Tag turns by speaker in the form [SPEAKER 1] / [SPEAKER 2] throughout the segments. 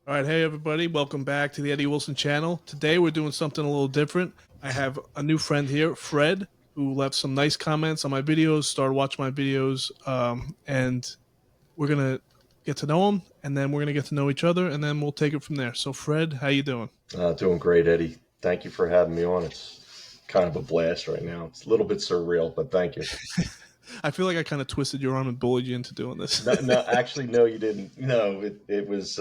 [SPEAKER 1] All right, hey everybody, welcome back to the Eddie Wilson channel. Today we're doing something a little different. I have a new friend here, Fred, who left some nice comments on my videos, started watching my videos, and we're gonna get to know him, and then we're gonna get to know each other, and then we'll take it from there. So, Fred, how you doing?
[SPEAKER 2] Doing great, Eddie. Thank you for having me on. It's kind of a blast right now. It's a little bit surreal, but thank you.
[SPEAKER 1] I feel like I kind of twisted your arm and bullied you into doing this.
[SPEAKER 2] No, no, actually, no, you didn't. No, it was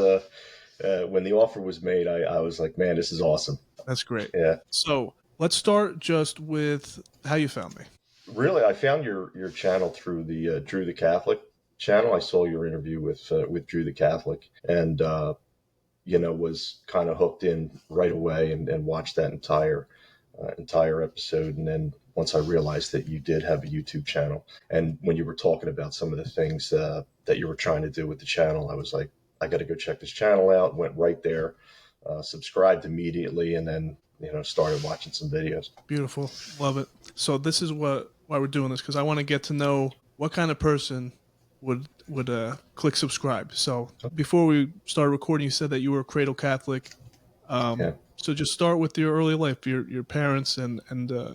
[SPEAKER 2] when the offer was made. I was like, man, this is awesome.
[SPEAKER 1] That's great.
[SPEAKER 2] Yeah,
[SPEAKER 1] So let's start just with how you found me.
[SPEAKER 2] really, I found your channel through the Drew the Catholic channel. I saw your interview with Drew the Catholic, and was kind of hooked in right away and watched that entire episode. And then once I realized that you did have a YouTube channel, and when you were talking about some of the things that you were trying to do with the channel, I was like, I got to go check this channel out. Went right there, subscribed immediately, and then started watching some videos.
[SPEAKER 1] Beautiful, love it. So this is why we're doing this, because I want to get to know what kind of person would click subscribe. So before we started recording, you said that you were a cradle Catholic.
[SPEAKER 2] Yeah.
[SPEAKER 1] So just start with your early life, your parents and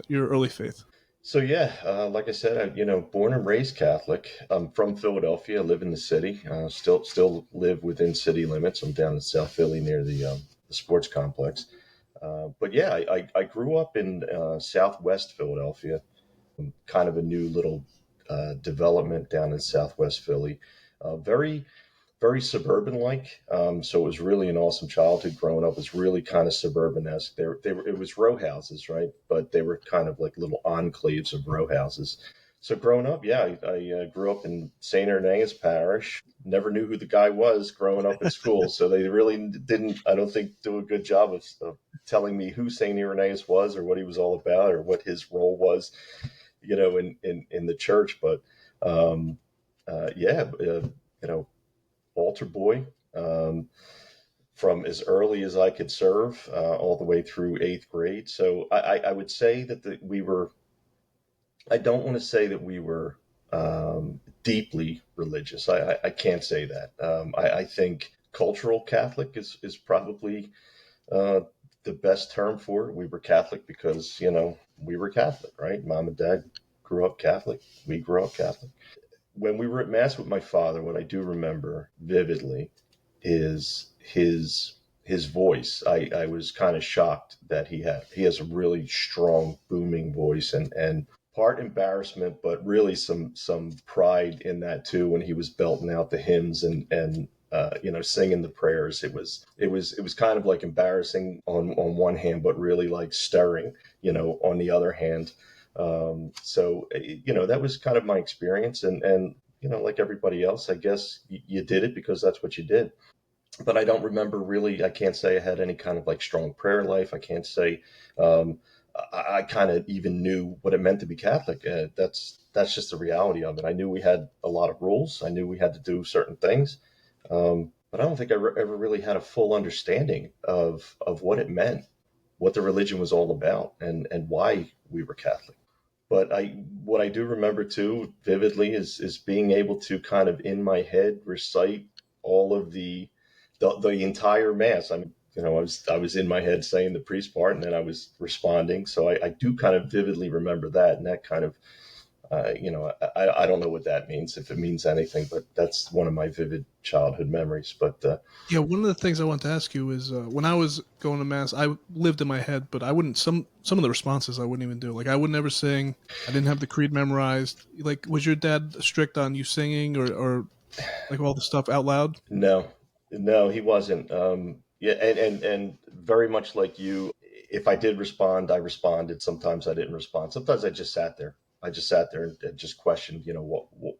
[SPEAKER 1] your early faith.
[SPEAKER 2] So yeah, like I said, born and raised Catholic. I'm from Philadelphia. Live in the city. Still live within city limits. I'm down in South Philly near the sports complex. But yeah, I grew up in Southwest Philadelphia, kind of a new little development down in Southwest Philly. Very, very suburban like. So it was really an awesome childhood growing up. It was really kind of suburban esque. It was row houses, right? But they were kind of like little enclaves of row houses. So growing up, yeah, I grew up in St. Irenaeus Parish. Never knew who the guy was growing up at school. So they really didn't, I don't think, do a good job of telling me who St. Irenaeus was or what he was all about or what his role was, in the church. But yeah, altar boy, from as early as I could serve, all the way through eighth grade. So I would say that we were, I don't want to say that we were deeply religious. I can't say that. I think cultural Catholic is probably uh, the best term for it. We were Catholic because, we were Catholic, right? Mom and dad grew up Catholic. We grew up Catholic. When we were at Mass with my father, what I do remember vividly is his voice. I was kind of shocked that he has a really strong booming voice, and part embarrassment, but really some pride in that too. When he was belting out the hymns and singing the prayers, it was kind of like embarrassing on one hand, but really like stirring, on the other hand. So that was kind of my experience, and like everybody else, I guess you did it because that's what you did. But I don't remember really. I can't say I had any kind of like strong prayer life. I can't say um, I kind of even knew what it meant to be Catholic. That's just the reality of it. I knew we had a lot of rules. I knew we had to do certain things, but I don't think I ever really had a full understanding of what it meant, what the religion was all about, and why we were Catholic. But what I do remember too vividly is being able to kind of in my head recite all of the entire mass. I mean, I was in my head saying the priest part, and then I was responding. So I do kind of vividly remember that, and that kind of, I don't know what that means, if it means anything, but that's one of my vivid childhood memories. But
[SPEAKER 1] Yeah, one of the things I want to ask you is when I was going to mass, I lived in my head, but I wouldn't. Some of the responses I wouldn't even do. Like I would never sing. I didn't have the creed memorized. Like, was your dad strict on you singing or like all the stuff out loud?
[SPEAKER 2] no, no, he wasn't. Yeah, and very much like you, if I did respond, I responded. Sometimes I didn't respond. Sometimes I just sat there. I just sat there and just questioned,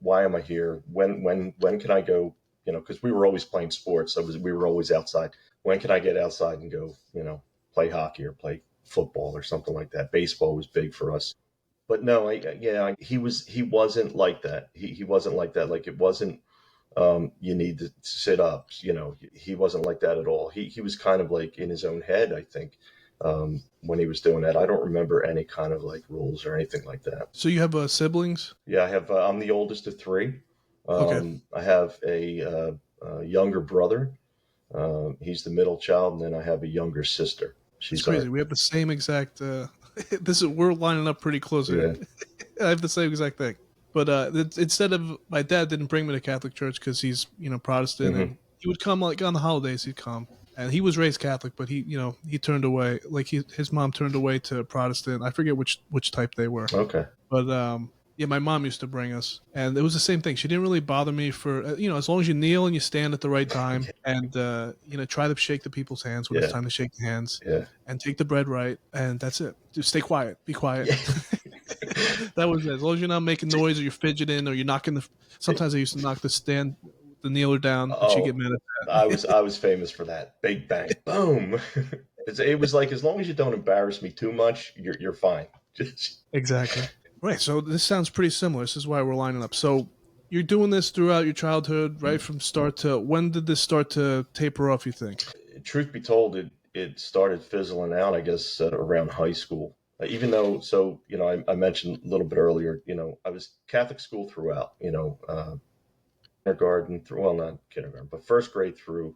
[SPEAKER 2] why am I here? When can I go? Because we were always playing sports, so we were always outside. When can I get outside and go? Play hockey or play football or something like that. Baseball was big for us. But no, he wasn't like that. He wasn't like that. Like it wasn't, you need to sit up. He wasn't like that at all. He was kind of like in his own head, I think, when he was doing that. I don't remember any kind of like rules or anything like that.
[SPEAKER 1] So you have siblings?
[SPEAKER 2] Yeah, I have. I'm the oldest of three.
[SPEAKER 1] Okay.
[SPEAKER 2] I have a younger brother, He's the middle child, and then I have a younger sister.
[SPEAKER 1] It's
[SPEAKER 2] She's
[SPEAKER 1] crazy.
[SPEAKER 2] our
[SPEAKER 1] We have the same exact. This is we're lining up pretty close here.
[SPEAKER 2] yeah.
[SPEAKER 1] I have the same exact thing. But instead of my dad didn't bring me to Catholic church because he's Protestant,
[SPEAKER 2] Hmm.
[SPEAKER 1] and he would come like on the holidays. He'd come, and he was raised Catholic, but he turned away. Like his mom turned away to Protestant. I forget which type they were.
[SPEAKER 2] Okay.
[SPEAKER 1] But yeah, my mom used to bring us, and it was the same thing. She didn't really bother me for as long as you kneel and you stand at the right time, and try to shake the people's hands when it's
[SPEAKER 2] Yeah.
[SPEAKER 1] time to shake the hands,
[SPEAKER 2] Yeah.
[SPEAKER 1] and take the bread right, and that's it. Just stay quiet, be quiet.
[SPEAKER 2] Yeah.
[SPEAKER 1] That was it. As long as you're not making noise or you're fidgeting or you're knocking the. Sometimes I used to knock the kneeler down, and she'd get
[SPEAKER 2] Oh,
[SPEAKER 1] mad at
[SPEAKER 2] I
[SPEAKER 1] that.
[SPEAKER 2] was I was famous for that. Big bang, boom. It was like as long as you don't embarrass me too much, you're fine. Just,
[SPEAKER 1] Exactly. Right. So this sounds pretty similar. This is why we're lining up. So you're doing this throughout your childhood, right from start to when did this start to taper off, you think?
[SPEAKER 2] truth be told, it started fizzling out. I guess around high school. Even though, so I mentioned a little bit earlier. I was Catholic school throughout. Kindergarten through well, not kindergarten, but first grade through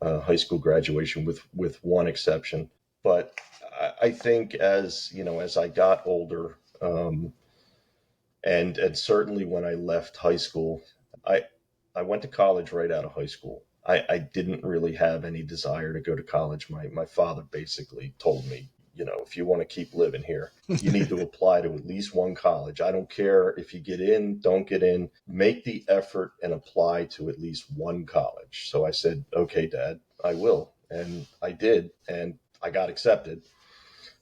[SPEAKER 2] high school graduation, with one exception. But I think as I got older, and certainly when I left high school, I I went to college right out of high school. I didn't really have any desire to go to college. My father basically told me, if you want to keep living here, you need to apply to at least one college. I don't care if you get in, don't get in, make the effort and apply to at least one college. So I said, okay, Dad, I will. And I did. And I got accepted.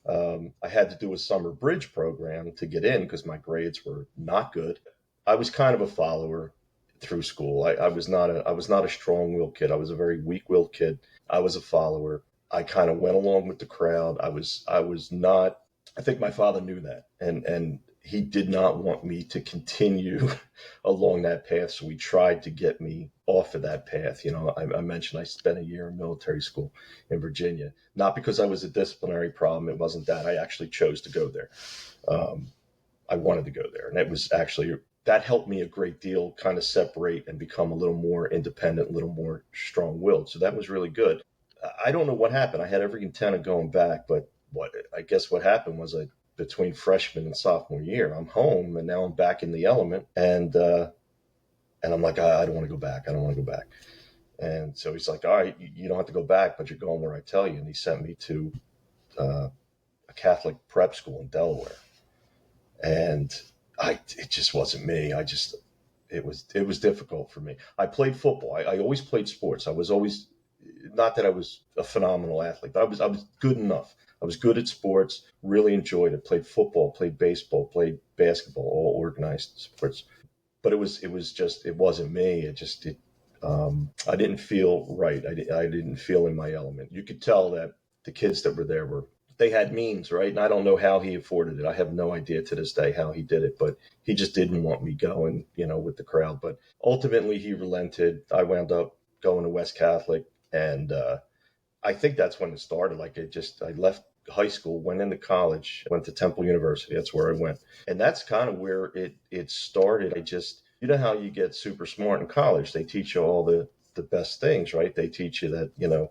[SPEAKER 2] I had to do a summer bridge program to get in because my grades were not good. I was kind of a follower through school. I was not a strong willed kid. I was a very weak willed kid. I was a follower. I kind of went along with the crowd. I was not. I think my father knew that, and he did not want me to continue along that path. So he tried to get me off of that path. I mentioned I spent a year in military school in Virginia, not because I was a disciplinary problem. It wasn't that. I actually chose to go there. Um, I wanted to go there, and it was actually that helped me a great deal, kind of separate and become a little more independent, a little more strong-willed. So that was really good. I don't know what happened. I had every intent of going back, but I guess what happened was between freshman and sophomore year, I'm home, and now I'm back in the element, and I'm like, I don't want to go back. I don't want to go back. And so he's like, all right, you don't have to go back, but you're going where I tell you. And he sent me to a Catholic prep school in Delaware, and it just wasn't me. It was difficult for me. I played football. I always played sports. I was always, not that I was a phenomenal athlete, but I was good enough. I was good at sports. Really enjoyed it. Played football. Played baseball. Played basketball. All organized sports. But it wasn't me. I didn't feel right. I didn't feel in my element. You could tell that the kids that were there they had means, right? And I don't know how he afforded it. I have no idea to this day how he did it, but he just didn't want me going, with the crowd. But ultimately, he relented. I wound up going to West Catholic, and I think that's when it started. Like I left high school, went into college, went to Temple University. That's where I went, and that's kind of where it started. How you get super smart in college. They teach you all the best things, right? They teach you that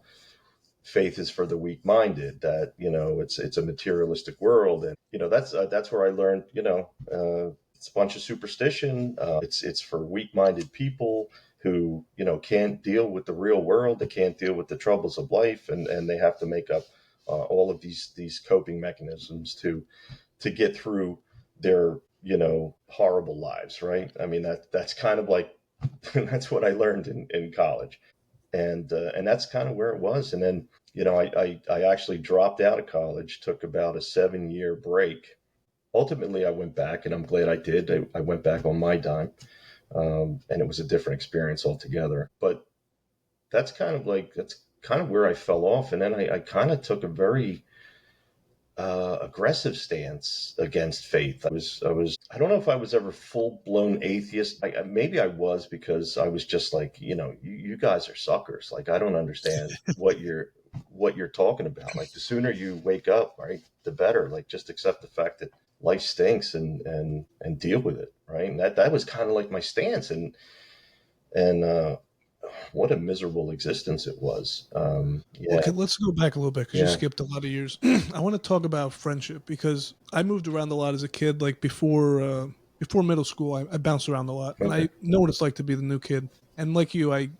[SPEAKER 2] faith is for the weak minded, that it's a materialistic world, and that's where I learned it's a bunch of superstition. It's for weak minded people who can't deal with the real world. They can't deal with the troubles of life, and they have to make up all of these coping mechanisms to get through their horrible lives, right? I mean, that's kind of like that's what I learned in college, and that's kind of where it was. And then I actually dropped out of college, took about a 7-year break. Ultimately, I went back, and I'm glad I did. I went back on my dime, and it was a different experience altogether. But that's kind of where I fell off, and then I kind of took a very aggressive stance against faith. I don't know if I was ever full blown atheist. Maybe I was, because I was just like, you guys are suckers. Like, I don't understand what you're talking about. Like, the sooner you wake up, right, the better. Like, just accept the fact that life stinks, and deal with it, right? And that was kind of like my stance. And what a miserable existence it was.
[SPEAKER 1] Well,
[SPEAKER 2] Yeah,
[SPEAKER 1] let's go back a little bit because you
[SPEAKER 2] yeah,
[SPEAKER 1] skipped a lot of years. I want to talk about friendship because I moved around a lot as a kid. Like before middle school, I bounced around a lot, and
[SPEAKER 2] okay.
[SPEAKER 1] I know what it's like to be the new kid. And like you,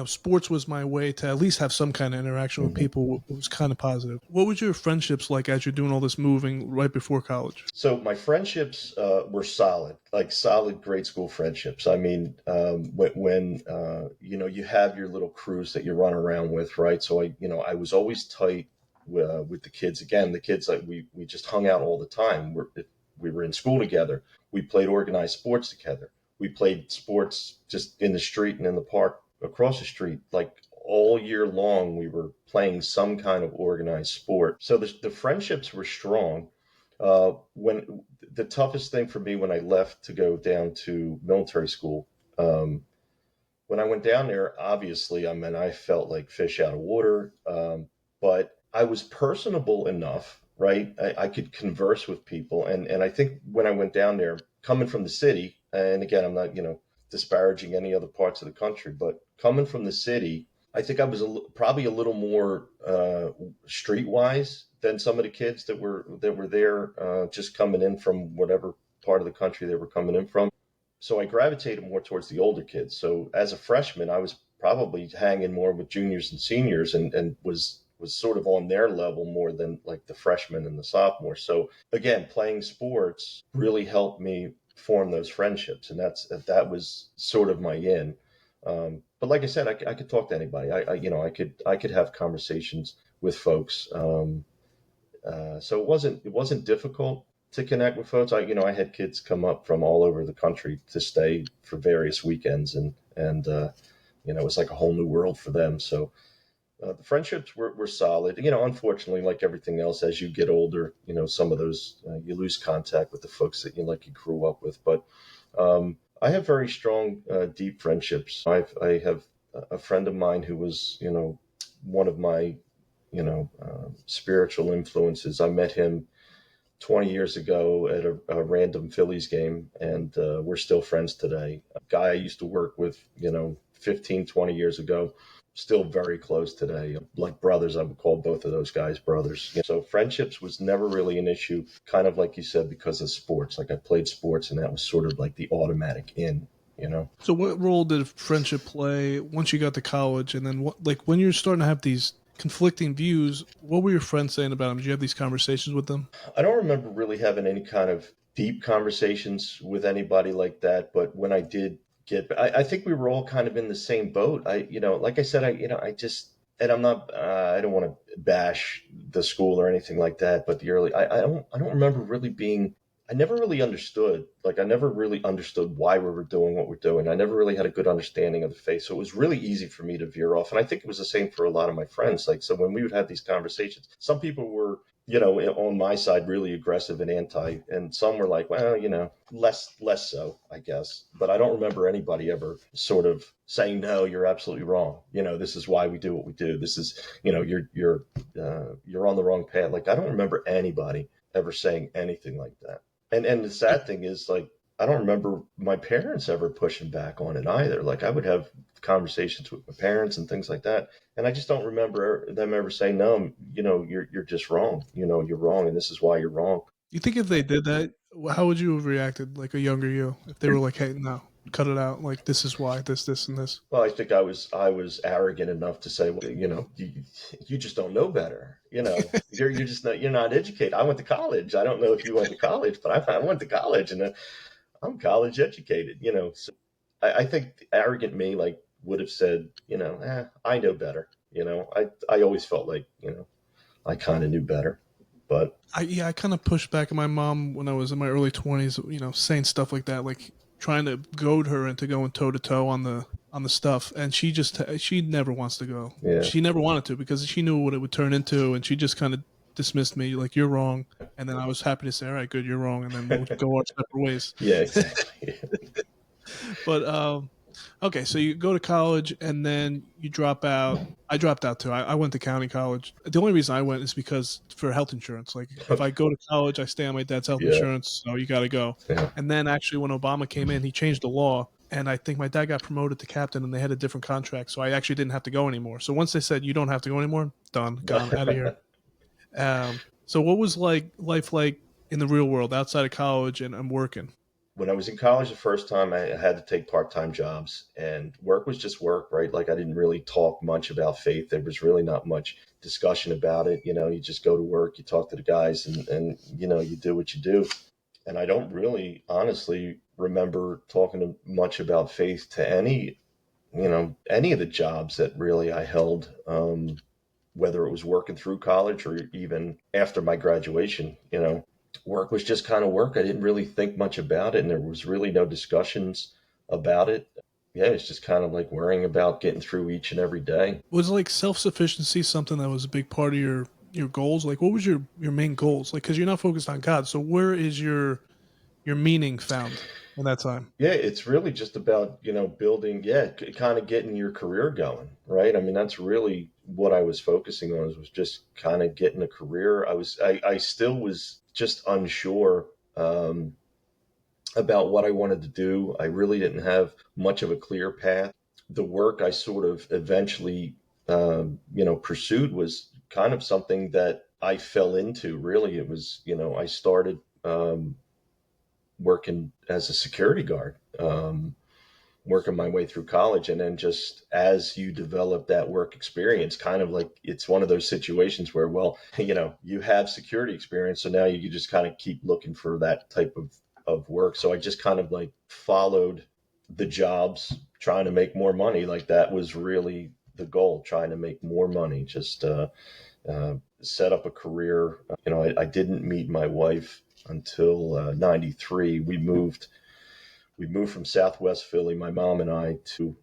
[SPEAKER 1] sports was my way to at least have some kind of interaction with
[SPEAKER 2] Mhm.
[SPEAKER 1] people. It was kind of positive. What was your friendships like as you're doing all this moving right before college?
[SPEAKER 2] So my friendships were solid, like solid grade school friendships. I mean, when you know you have your little crews that you run around with, right? So I was always tight with the kids. Again, the kids like we just hung out all the time. We were in school together. We played organized sports together. We played sports just in the street and in the park across the street, like all year long. We were playing some kind of organized sport. So the friendships were strong. When the toughest thing for me when I left to go down to military school, um, when I went down there, obviously, I mean, I felt like fish out of water, but I was personable enough, right? I could converse with people, and I think when I went down there, coming from the city, and again, I'm not disparaging any other parts of the country, but coming from the city, I think I was probably a little more streetwise than some of the kids that were there, just coming in from whatever part of the country they were coming in from. So I gravitated more towards the older kids. So as a freshman, I was probably hanging more with juniors and seniors, and was sort of on their level more than like the freshmen and the sophomores. So again, playing sports really helped me form those friendships, and that was sort of my in. But like I said, I could talk to anybody. I could have conversations with folks. So it wasn't difficult to connect with folks. I had kids come up from all over the country to stay for various weekends, and it was like a whole new world for them. So the friendships were solid. Unfortunately, like everything else, as you get older, some of those you lose contact with the folks that you grew up with. But I have very strong, deep friendships. I have a friend of mine who was one of my spiritual influences. I met him 20 years ago at a random Phillies game, and we're still friends today. A guy I used to work with, 15, 20 years ago, still very close today. Like brothers, I would call both of those guys brothers. So friendships was never really an issue, kind of like you said, because of sports. Like I played sports, and that was sort of like the automatic in.
[SPEAKER 1] So, what role did friendship play once you got to college, and then like when you're starting to have these conflicting views? What were your friends saying about them? Did you have these conversations with them?
[SPEAKER 2] I don't remember really having any kind of deep conversations with anybody like that, but when I did I think we were all kind of in the same boat. Like I said, I just, and I'm not, I don't want to bash the school or anything like that, but I don't remember really being, I never really understood, like, I never really understood why we were doing what we're doing. I never really had a good understanding of the faith. So it was really easy for me to veer off. And I think it was the same for a lot of my friends. Like, so when we would have these conversations, some people were, on my side, really aggressive and anti, and some were like, well, less so, I guess. But I don't remember anybody ever sort of saying, no, you're absolutely wrong. This is why we do what we do. This is, you're on the wrong path. Like, I don't remember anybody ever saying anything like that. And the sad thing is, like, I don't remember my parents ever pushing back on it either. Like, I would have conversations with my parents and things like that, and I just don't remember them ever saying, "No, you're just wrong. You're wrong, and this is why you're wrong."
[SPEAKER 1] You think if they did that, how would you have reacted, like a younger you, if they were like, "Hey, no, cut it out. Like this is why this, and this."
[SPEAKER 2] Well, I think I was arrogant enough to say, well, you just don't know better. You're just not educated. I went to college. I don't know if you went to college, but I went to college, and I'm college educated. So I think arrogant me like would have said, I know better. I always felt like I kind of knew better, but
[SPEAKER 1] I kind of pushed back at my mom when I was in my early 20s. Saying stuff like that, like trying to goad her into going toe to toe on the stuff, and she never wants to go.
[SPEAKER 2] yeah,
[SPEAKER 1] She never wanted to because she knew what it would turn into, and she just kind of dismissed me like you're wrong. And then I was happy to say, all right, good, you're wrong, and then we'll go our separate ways.
[SPEAKER 2] yeah, exactly.
[SPEAKER 1] But okay, so you go to college and then you drop out. I dropped out too. I went to county college. The only reason I went is because for health insurance. Like if I go to college, I stay on my dad's health
[SPEAKER 2] Yeah,
[SPEAKER 1] insurance, so you got to go.
[SPEAKER 2] yeah,
[SPEAKER 1] And then actually, when Obama came in, he changed the law and I think my dad got promoted to captain, and they had a different contract, so I actually didn't have to go anymore. So once they said you don't have to go anymore, done, gone, out of here. So what was like life like in the real world outside of college and working?
[SPEAKER 2] When I was in college the first time, I had to take part-time jobs, and work was just work, right? Like I didn't really talk much about faith. There was really not much discussion about it. You just go to work, you talk to the guys, and you do what you do. And I don't really, honestly, remember talking much about faith to any of the jobs that really I held, whether it was working through college or even after my graduation. Work was just kind of work. I didn't really think much about it, and there was really no discussions about it. Yeah, it's just kind of like worrying about getting through each and every day.
[SPEAKER 1] Was like self sufficiency something that was a big part of your goals? Like, what was your main goals? Like, because you're not focused on God, so where is your meaning found in that time?
[SPEAKER 2] Yeah, it's really just about, building, yeah, kind of getting your career going, right? I mean, that's really what I was focusing on, was just kind of getting a career. I still was just unsure, about what I wanted to do. I really didn't have much of a clear path. The work I sort of eventually, pursued was kind of something that I fell into. Really, it was, I started, working as a security guard, working my way through college. And then just as you develop that work experience, kind of like it's one of those situations where, well, you have security experience. So now you just kind of keep looking for that type of work. So I just kind of like followed the jobs, trying to make more money. Like that was really the goal, trying to make more money, just set up a career. I didn't meet my wife until 93. We moved from Southwest Philly, my mom and I, to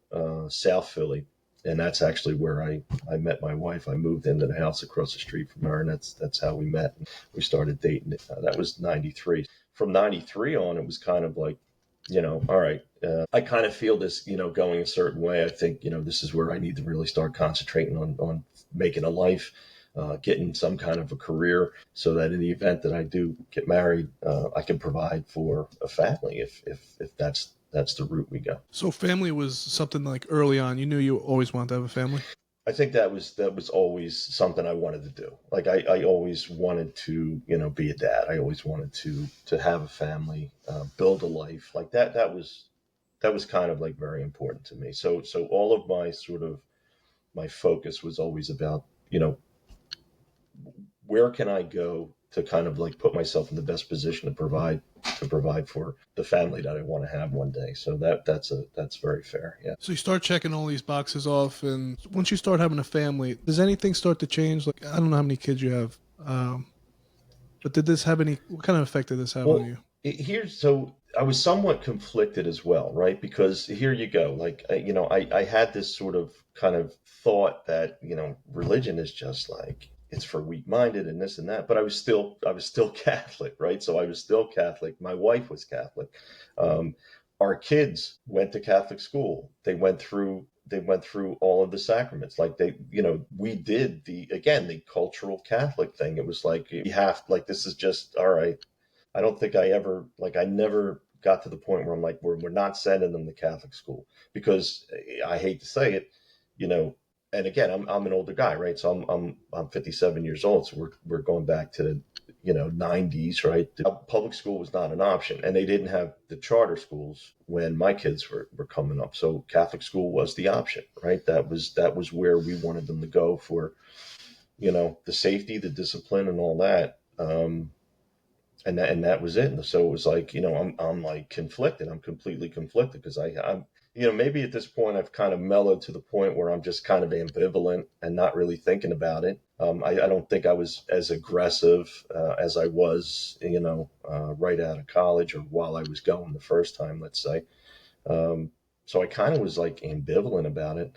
[SPEAKER 2] South Philly, and that's actually where I met my wife. I moved into the house across the street from her, and that's how we met. We started dating. That was 93. From 93 on, it was kind of like, all right. I kind of feel this, going a certain way. I think, this is where I need to really start concentrating on making a life, getting some kind of a career, so that in the event that I do get married, I can provide for a family, if that's the route we go.
[SPEAKER 1] So family was something like early on. You knew you always wanted to have a family.
[SPEAKER 2] I think that was always something I wanted to do. Like I always wanted to, be a dad. I always wanted to have a family, build a life like that. That was kind of like very important to me. So all of my sort of my focus was always about, where can I go to kind of like put myself in the best position to provide for the family that I want to have one day. So that's very fair. Yeah.
[SPEAKER 1] So you start checking all these boxes off, and once you start having a family, does anything start to change? Like, I don't know how many kids you have, but did this have any? What kind of effect did this have on
[SPEAKER 2] Well,
[SPEAKER 1] you?
[SPEAKER 2] here's so I was somewhat conflicted as well, right? Because here you go, like I had this sort of kind of thought that religion is just like it's for weak-minded and this and that, but I was still Catholic, right? So I was still Catholic. My wife was Catholic. Um, our kids went to Catholic school. They went through all of the sacraments. Like we did the cultural Catholic thing. It was like you have, like, this is just all right. I don't think I never got to the point where I'm like, we're not sending them to Catholic school, because I hate to say it, you know, and again, I'm an older guy, right? So I'm 57 years old. So we're going back to the, 90s, right? The public school was not an option, and they didn't have the charter schools when my kids were coming up. So Catholic school was the option, right? That was where we wanted them to go for, the safety, the discipline, and all that. And that was it. And so it was like, I'm like conflicted. I'm completely conflicted, because I'm, maybe at this point I've kind of mellowed to the point where I'm just kind of ambivalent and not really thinking about it. I don't think I was as aggressive as I was, right out of college, or while I was going the first time, let's say. So I kind of was like ambivalent about it.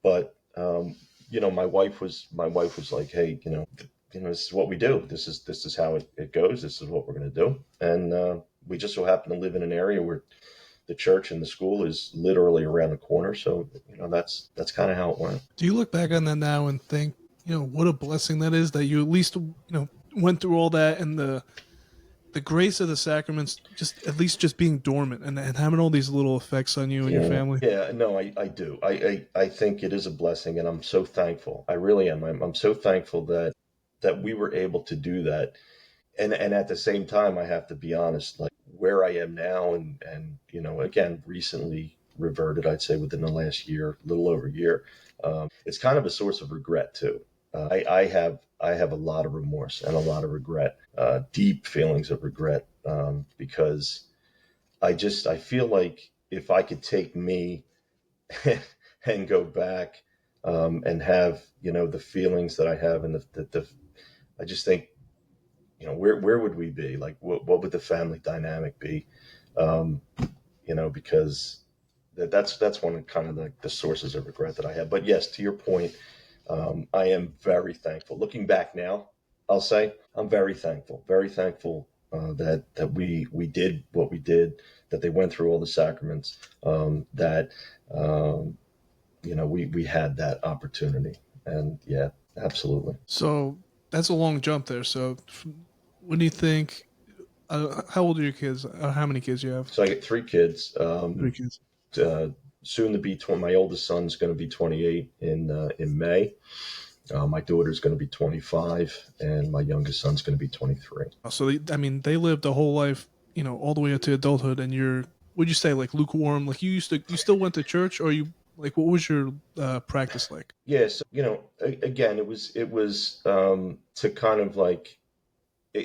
[SPEAKER 2] But my wife was like, hey, this is what we do. This is how it goes. This is what we're going to do. And we just so happen to live in an area where the church and the school is literally around the corner. So that's kind of how it went.
[SPEAKER 1] Do you look back on that now and think, what a blessing that is that you at least, went through all that, and the grace of the sacraments, just at least just being dormant and having all these little effects on you and your
[SPEAKER 2] Yeah,
[SPEAKER 1] family.
[SPEAKER 2] yeah, no, I do. I think it is a blessing, and I'm so thankful. I really am. I'm so thankful that we were able to do that. And at the same time, I have to be honest, like where I am now, and again, recently reverted. I'd say within the last year, a little over a year. It's kind of a source of regret too. I have a lot of remorse and a lot of regret, deep feelings of regret, because I feel like if I could take me and go back, and have the feelings that I have, and the I just think, where would we be? Like, what would the family dynamic be? Um, because that's one of kind of the sources of regret that I have. But yes, to your point, I am very thankful. Looking back now, I'll say I'm very thankful, that we did what we did, that they went through all the sacraments, that um, we had that opportunity, and yeah, absolutely.
[SPEAKER 1] So that's a long jump there. So what do you think? How old are your kids? How many kids you have?
[SPEAKER 2] So I get three kids.
[SPEAKER 1] Three kids.
[SPEAKER 2] Uh, Soon to be 20. My oldest son's going to be 28 in May. My daughter's going to be 25, and my youngest son's going to be 23.
[SPEAKER 1] So I mean, they lived a whole life, all the way up to adulthood, and you're. Would you say like lukewarm? Like you still went to church, or you like what was your practice like?
[SPEAKER 2] Yeah, so again, it was to kind of like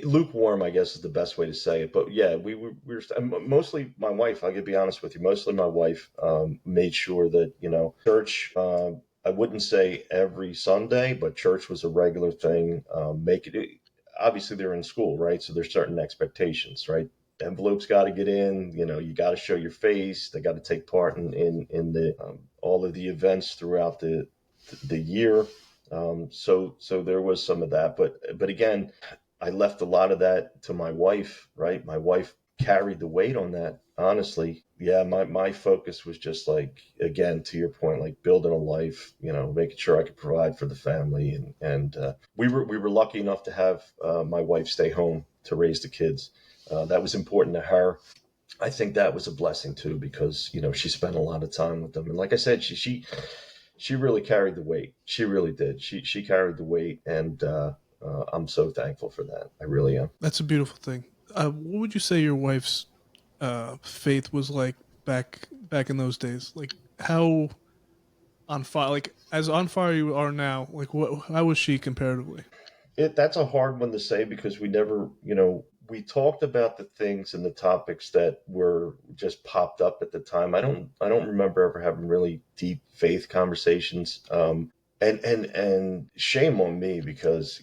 [SPEAKER 2] lukewarm, I guess is the best way to say it. But yeah, we were mostly my wife. I could be honest with you. Mostly my wife made sure that church. I wouldn't say every Sunday, but church was a regular thing. Make it. Obviously, they're in school, right? So there's certain expectations, right? Envelopes got to get in. You got to show your face. They got to take part in the all of the events throughout the year. So there was some of that, but again, I left a lot of that to my wife, right? My wife carried the weight on that. Honestly, yeah, my focus was just like, again, to your point, like building a life, making sure I could provide for the family, and we were lucky enough to have my wife stay home to raise the kids. That was important to her. I think that was a blessing too, because she spent a lot of time with them, and like I said, she really carried the weight. She really did. She carried the weight, and I'm so thankful for that. I really am.
[SPEAKER 1] That's a beautiful thing. What would you say your wife's faith was like back in those days? Like how on fire, like as on fire you are now. Like what? How was she comparatively?
[SPEAKER 2] That's a hard one to say, because we never, we talked about the things and the topics that were just popped up at the time. I don't remember ever having really deep faith conversations. And shame on me, because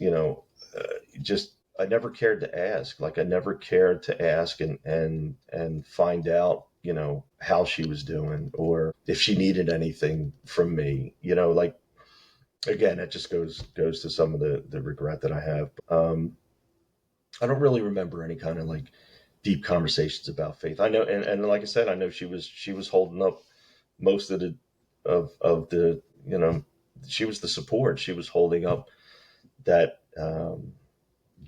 [SPEAKER 2] just I never cared to ask. Like, I never cared to ask and find out, how she was doing, or if she needed anything from me. Like, again, it just goes to some of the regret that I have. I don't really remember any kind of like deep conversations about faith. I know, and like I said, I know she was holding up most of the she was the support. She was holding up that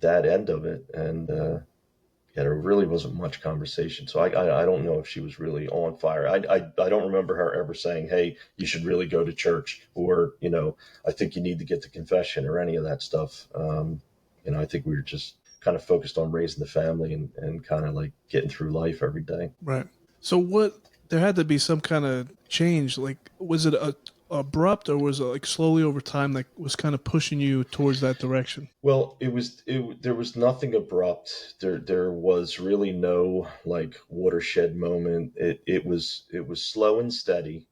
[SPEAKER 2] that end of it, and yeah, there really wasn't much conversation. So I don't know if she was really on fire. I don't remember her ever saying, "Hey, you should really go to church," or "I think you need to get to confession," or any of that stuff. I think we were just kind of focused on raising the family, and kind of like getting through life every day.
[SPEAKER 1] Right. So what? There had to be some kind of change. Like was it abrupt or was it like slowly over time that was kind of pushing you towards that direction?
[SPEAKER 2] Well, there was nothing abrupt. There was really no like watershed moment. It was slow and steady.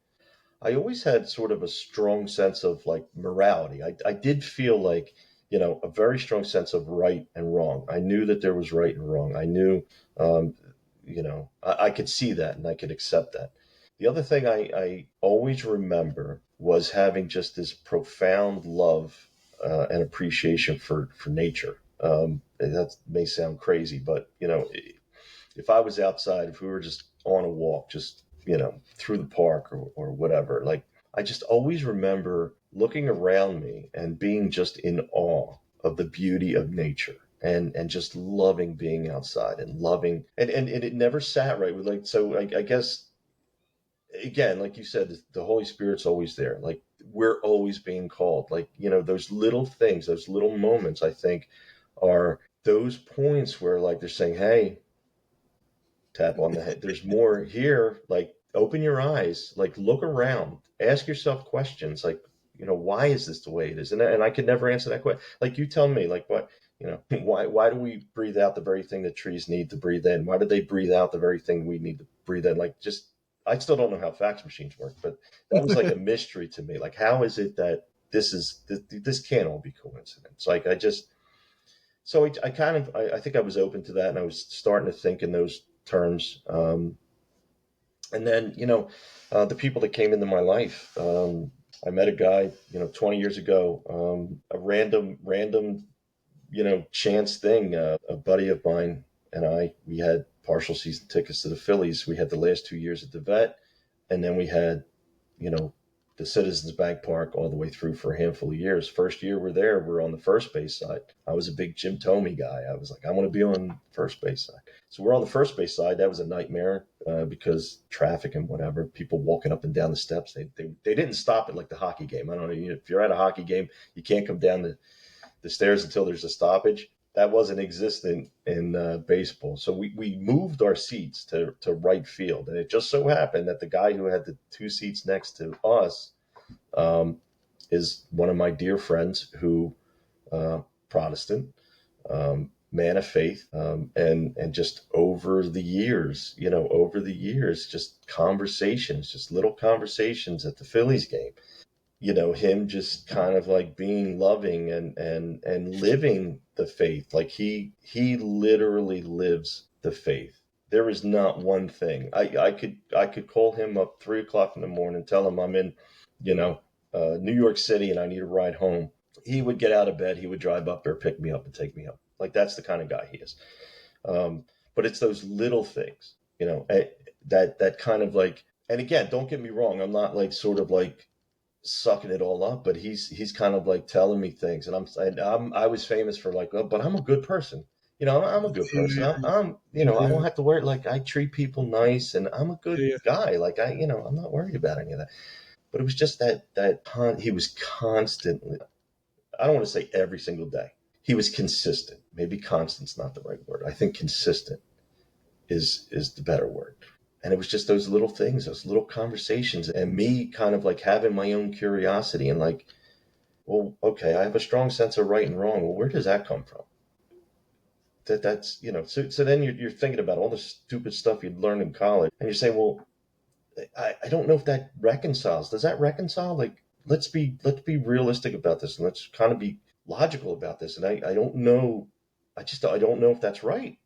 [SPEAKER 2] I always had sort of a strong sense of like morality. I did feel like, a very strong sense of right and wrong. I knew that there was right and wrong. I knew, um, I could see that, and I could accept that. The other thing I always remember was having just this profound love, and appreciation for nature. And that may sound crazy, but if I was outside, if we were just on a walk, just through the park, or whatever, like, I just always remember looking around me and being just in awe of the beauty of nature. and just loving being outside and loving, and it never sat right with, like, so I guess, again, like you said, the Holy Spirit's always there. Like, we're always being called. Like, those little things, those little moments, I think, are those points where, like, they're saying, hey, tap on the head. There's more here. Like, open your eyes. Like, look around. Ask yourself questions. Like, why is this the way it is? And I could never answer that question. Like, you tell me. Like, what? Why do we breathe out the very thing that trees need to breathe in? Why do they breathe out the very thing we need to breathe in? Like, just, I still don't know how fax machines work, but that was like a mystery to me. Like, how is it that this can't all be coincidence? Like, I kind of, I think I was open to that, and I was starting to think in those terms. And then, the people that came into my life, I met a guy, 20 years ago, a random, chance thing. A buddy of mine and we had partial season tickets to the Phillies. We had the last 2 years at the Vet, and then we had, you know, the Citizens Bank Park all the way through for a handful of years. First year we're there, we're on the first base side. I was a big Jim Thome guy. I was like, I want to be on first base side. So we're on the first base side. That was a nightmare because traffic and whatever, people walking up and down the steps. They didn't stop it like the hockey game. I don't know, if you're at a hockey game, you can't come down the stairs until there's a stoppage. That wasn't existent in baseball. So we moved our seats to right field. And it just so happened that the guy who had the two seats next to us um, is one of my dear friends who, Protestant, man of faith, and just over the years, just conversations, just little conversations at the Phillies game, him just kind of like being loving and living the faith. Like, he literally lives the faith. There is not one thing. I could call him up 3 o'clock in the morning, tell him I'm in, you know New York City, and I need a ride home. He would get out of bed, he would drive up there, pick me up, and take me home. Like, that's the kind of guy he is. But it's those little things, that kind of like. And again, don't get me wrong, I'm not like sort of like sucking it all up, but he's kind of like telling me things, and I was famous for like, oh, but I'm a good person. I'm a good person. I
[SPEAKER 1] Yeah,
[SPEAKER 2] don't have to worry. Like, I treat people nice, and I'm a good
[SPEAKER 1] yeah,
[SPEAKER 2] guy. Like, I'm not worried about any of that. But it was just that he was constantly. I don't want to say every single day. He was consistent. Maybe constant's not the right word. I think consistent is the better word. And it was just those little things, those little conversations, and me kind of like having my own curiosity and like, well, okay, I have a strong sense of right and wrong. Well, where does that come from? So then you're thinking about all the stupid stuff you'd learned in college, and you say, well, I don't know if that reconciles. Does that reconcile? Like, let's be realistic about this, and let's kind of be logical about this. And I don't know. I don't know if that's right.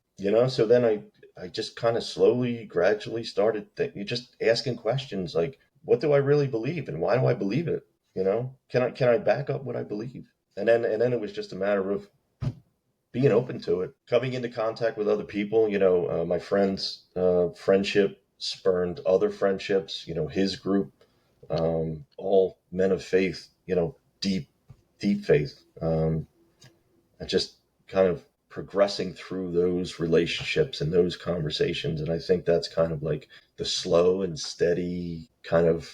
[SPEAKER 2] So then I just kind of slowly, gradually started just asking questions like, what do I really believe, and why do I believe it? Can I back up what I believe? And then it was just a matter of being open to it, coming into contact with other people. My friends' friendship spurned other friendships. His group, all men of faith. Deep, deep faith. And just kind of progressing through those relationships and those conversations. And I think that's kind of like the slow and steady kind of,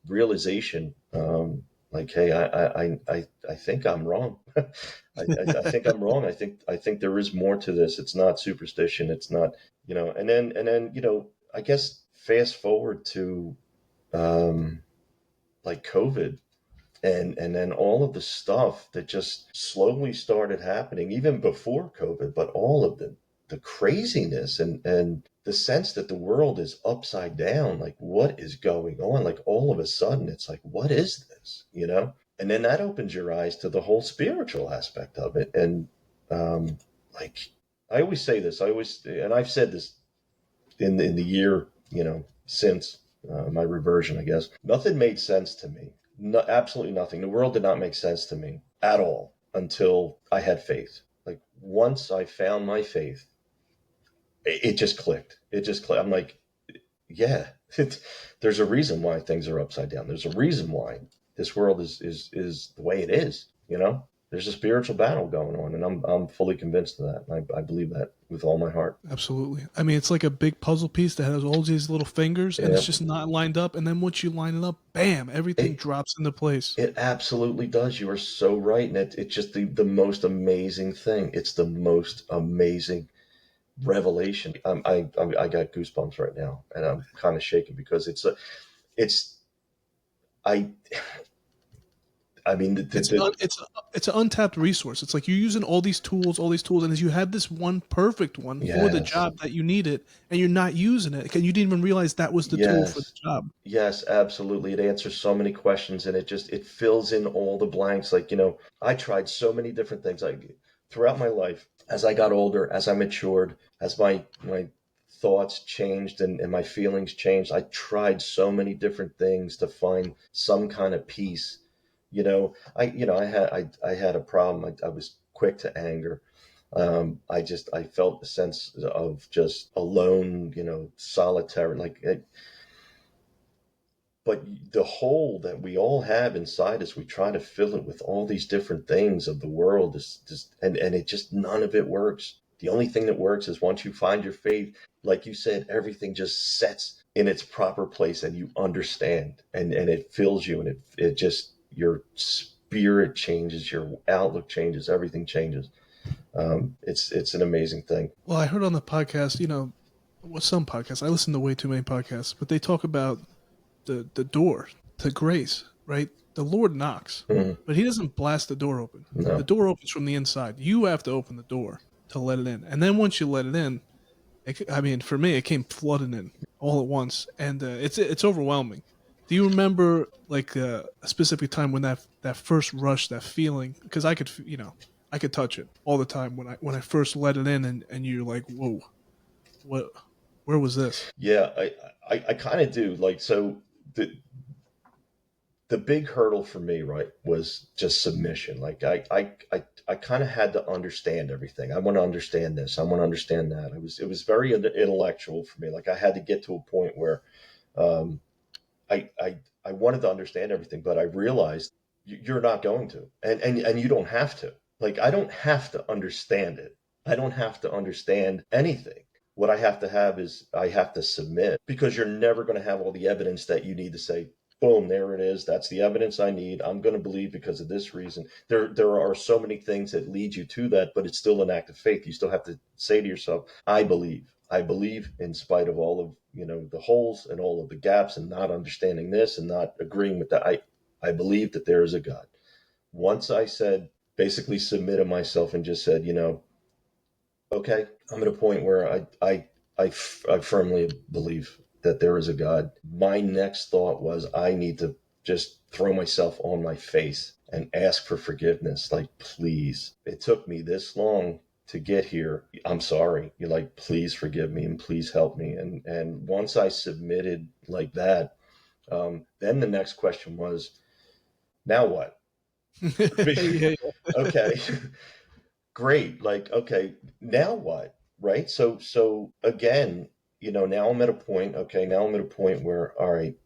[SPEAKER 2] realization. Like, hey, I think I'm wrong. I think I'm wrong. I think there is more to this. It's not superstition. It's not, and then, I guess fast forward to, like COVID, and then all of the stuff that just slowly started happening even before COVID, but all of the craziness and the sense that the world is upside down. Like, what is going on? Like, all of a sudden it's like, what is this? And then that opens your eyes to the whole spiritual aspect of it. And like, I always say this, and I've said this in the year, since my reversion, I guess, nothing made sense to me. No, absolutely nothing. The world did not make sense to me at all until I had faith. Like, once I found my faith, it just clicked. It just clicked. I'm like, yeah, there's a reason why things are upside down. There's a reason why this world is the way it is. there's a spiritual battle going on, and I'm fully convinced of that. I believe that with all my heart.
[SPEAKER 1] Absolutely. I mean, it's like a big puzzle piece that has all these little fingers, and
[SPEAKER 2] Yeah,
[SPEAKER 1] it's just not lined up. And then once you line it up, bam, everything
[SPEAKER 2] it
[SPEAKER 1] drops into place.
[SPEAKER 2] it absolutely does. You are so right, and it's just the most amazing thing. It's the most amazing revelation. I got goosebumps right now, and I'm kind of shaking because it's I I mean
[SPEAKER 1] It's an untapped resource. It's like you're using all these tools, and as you had this one perfect one for the
[SPEAKER 2] yes,
[SPEAKER 1] job that you needed, and you're not using it, and you didn't even realize that was the tool for the
[SPEAKER 2] yes,
[SPEAKER 1] job.
[SPEAKER 2] yes, absolutely. It answers so many questions, and it fills in all the blanks. Like, I tried so many different things. Like, throughout my life, as I got older, as I matured, as my thoughts changed and my feelings changed, I tried so many different things to find some kind of peace. I had a problem. I was quick to anger. I felt a sense of just alone, solitary. But the hole that we all have inside us, we try to fill it with all these different things of the world, and it just, none of it works. The only thing that works is once you find your faith, like you said, everything just sets in its proper place, and you understand, and it fills you, and it just, your spirit changes, your outlook changes, everything changes. It's an amazing thing.
[SPEAKER 1] Well, I heard on the podcast, some podcasts. I listen to way too many podcasts, but they talk about the door to grace, right? The Lord knocks,
[SPEAKER 2] Mhm.
[SPEAKER 1] but He doesn't blast the door open. The
[SPEAKER 2] No.
[SPEAKER 1] door opens from the inside. You have to open the door to let it in, and then once you let it in, I mean, for me, it came flooding in all at once, and it's overwhelming. Do you remember like a specific time when that first rush, that feeling? Because I could touch it all the time when I first let it in, and you're like, whoa, what? Where was this?
[SPEAKER 2] Yeah, I kind of do. Like, so the big hurdle for me, right, was just submission. Like, I kind of had to understand everything. I want to understand this. I want to understand that. It was very intellectual for me. Like, I had to get to a point where um, I wanted to understand everything, but I realized you're not going to, and you don't have to. Like, I don't have to understand it. I don't have to understand anything. What I have to have is, I have to submit, because you're never going to have all the evidence that you need to say, boom, there it is. That's the evidence I need. I'm going to believe because of this reason. There are so many things that lead you to that, but it's still an act of faith. You still have to say to yourself, I believe. I believe, in spite of all of, the holes and all of the gaps, and not understanding this and not agreeing with that. I believe that there is a God. Once I said, basically submitted myself and just said, okay, I'm at a point where I firmly believe that there is a God. My next thought was, I need to just throw myself on my face and ask for forgiveness. Like, please, it took me this long to get here. I'm sorry. You're like, please forgive me and please help me. And once I submitted like that, then the next question was, now what?
[SPEAKER 1] Yeah,
[SPEAKER 2] Okay, great. Like, okay, now what? Right. So again, now I'm at a point. Okay, now I'm at a point where, all right,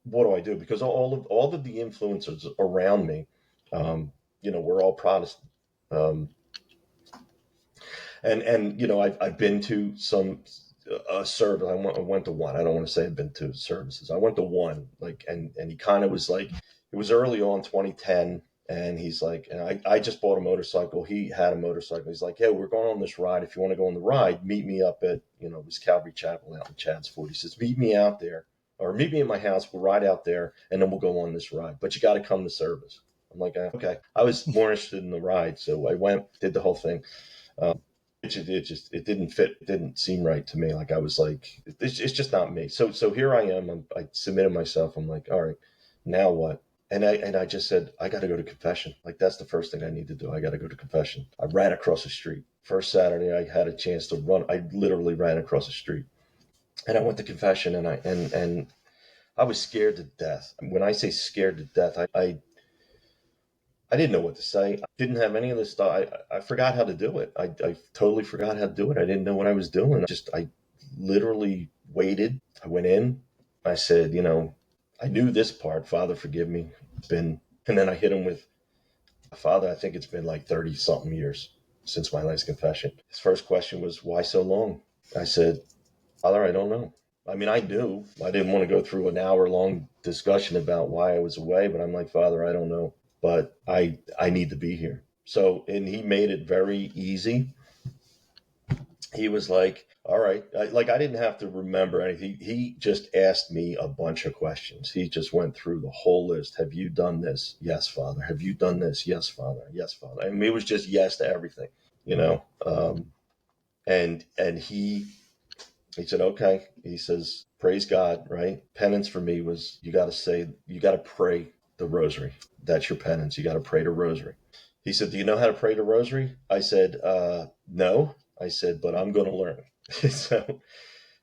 [SPEAKER 2] what do I do? Because all of the influencers around me, we're all Protestant. Um, and I've been to some service. I went to one. I don't want to say I've been to services. I went to one. Like, and he kind of was like, it was early on 2010, and he's like, and I just bought a motorcycle. He had a motorcycle. He's like, hey, we're going on this ride. If you want to go on the ride, meet me up at, it was Calvary Chapel out in Chad's Ford. He says, meet me out there, or meet me at my house. We'll ride out there, and then we'll go on this ride. But you got to come to service. I'm like, okay. I was more interested in the ride, so I went, did the whole thing. It didn't fit. It didn't seem right to me. Like, I was like, it's just not me. So here I am. I submitted myself. I'm like, all right, now what? And I just said, I got to go to confession. Like, that's the first thing I need to do. I got to go to confession. I ran across the street. First Saturday I had a chance to run. I literally ran across the street, and I went to confession, and I was scared to death. When I say scared to death, I didn't know what to say. I didn't have any of this stuff. I forgot how to do it. I totally forgot how to do it. I didn't know what I was doing. I literally waited. I went in. I said, I knew this part. Father, forgive me. It's been, and then I hit him with, Father, I think it's been like 30 something years since my last confession. His first question was, why so long? I said, Father, I don't know. I mean, I knew. I didn't want to go through an hour long discussion about why I was away, but I'm like, Father, I don't know. But I need to be here. So, and he made it very easy. He was like, all right, like I didn't have to remember anything. He just asked me a bunch of questions. He just went through the whole list. Have you done this? Yes, Father. Have you done this? Yes, Father. Yes, Father. I mean, it was just yes to everything, you know. And he said, okay. He says, praise God, right? Penance for me was you got to pray the rosary. That's your penance. You got to pray the rosary. He said, do you know how to pray the rosary? I said, no. I said, but I'm going to learn.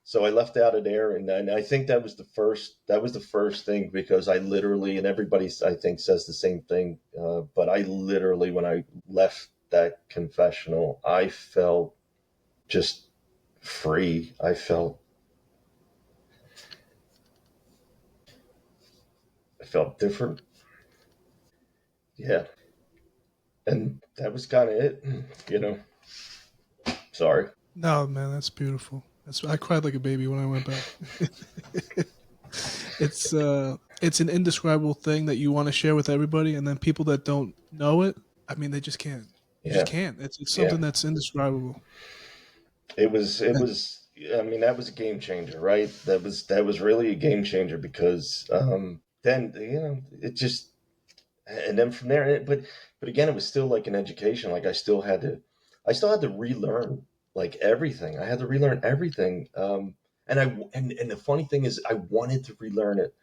[SPEAKER 2] so I left out of there. And I think that was the first thing, because I literally, and everybody I think says the same thing. But I literally, when I left that confessional, I felt just free. I felt different. Yeah. And that was kind of it, you know. Sorry.
[SPEAKER 1] No, man, that's beautiful. I cried like a baby when I went back. It's an indescribable thing that you want to share with everybody, and then people that don't know it, I mean, they just can't. You just
[SPEAKER 2] Yeah.
[SPEAKER 1] can't. It's
[SPEAKER 2] Yeah.
[SPEAKER 1] something that's indescribable.
[SPEAKER 2] It was I mean, that was a game changer, right? That was really a game changer, because then, it just, and then from there, but again, it was still like an education. Like I still had to relearn like everything. I had to relearn everything. And the funny thing is, I wanted to relearn it.